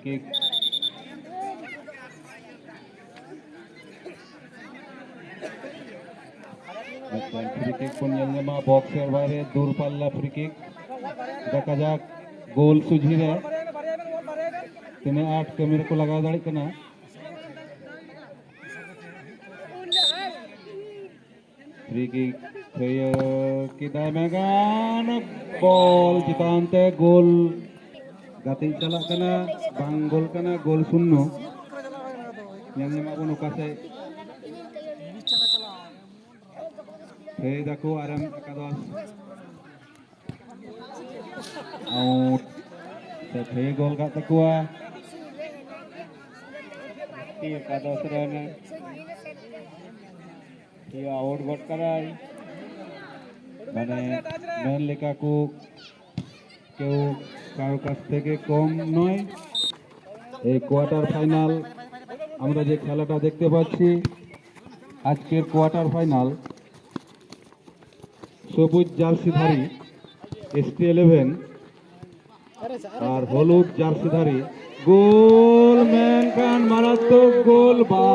Kick free kick কোন জামা বক্সের বাইরে দূরপাল্লা ফ্রি কিক দেখা যাক গোল सुझिरे তিনি 8 कैमरे को लगा दाड़ी कना free kick kita megan bol citante gol gating chalak kana bang gol kana gol sunno yang lima pun ukase hey dako aram ekados out se gol gat takua ekados run dia out got karai মানে main লেখাকু কেউ কারো কাছ থেকে কম নয়। এই quarter final আমরা যে খেলাটা দেখতে পাচ্ছি আজকের কোয়ার্টার ফাইনাল সবুজ জার্সিধারী ST11 আর হলুদ জার্সিধারী গোল ম্যানকান মারাত্মক গোল বা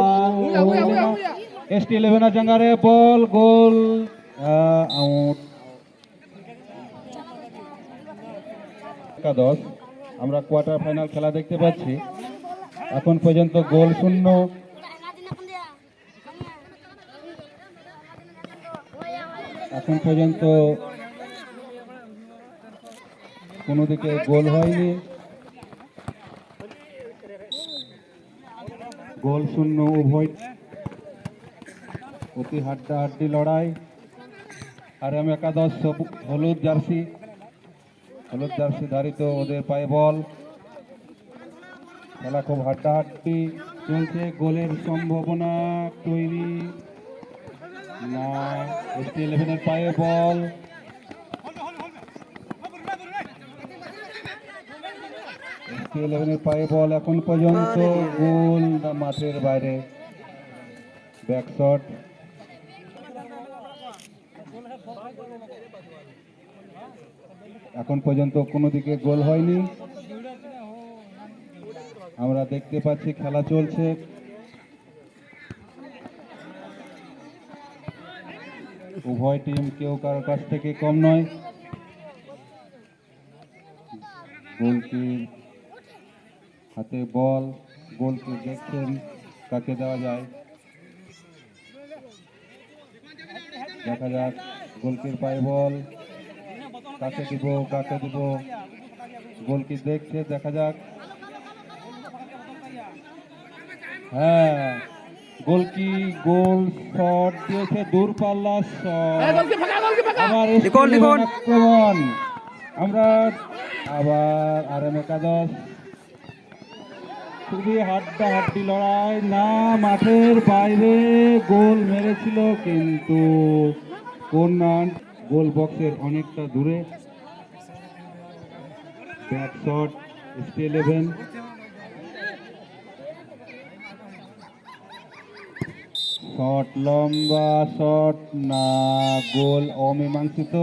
ST11 জঙ্গারে বল গোল আউট একাদশ আমরা কোয়ার্টার ফাইনাল খেলা দেখতে পাচ্ছি এখন পর্যন্ত গোল শূন্য এখন পর্যন্ত কোনো দিকে গোল হয়নি গোল শূন্য উভয় অতি হাড্ডাহাড্ডি লড়াই আর আমি একাদশ হলুদ জার্সি ধারিত ওদের পায়ে বল খেলা খুব হাড্ডাহাড্ডি চলছে গোলের সম্ভাবনা তৈরি না ST11 এর পায়ে বল ST11 এর পায়ে বল এখন পর্যন্ত গোল মাঠের বাইরে ব্যাক শট এখন পর্যন্ত কোনো দিকে গোল হয়নি আমরা দেখতে পাচ্ছি খেলা চলছে উভয় টিম কেউ কারো কাছ থেকে কম নয় গোলকির হাতে বল গোলকির দেখছেন কাকে দেওয়া যায় দেখা যাক গোলকির পায়ে বল কাকে দিব গোলকি দেখছে দেখা যাক হ্যাঁ গোলকি গোল শট দিয়েছে দূরপাল্লা শট আবার আক্রমণ আমরা আবার RM একাদশ খুবই হাড্ডাহাড্ডি লড়াই না মাঠের বাইরে গোল মেরেছিল কিন্তু কর্নার গোল বক্সের অনেকটা দূরে ব্যাক শট ST11 শট লম্বা শট না গোল অমীমাংসিত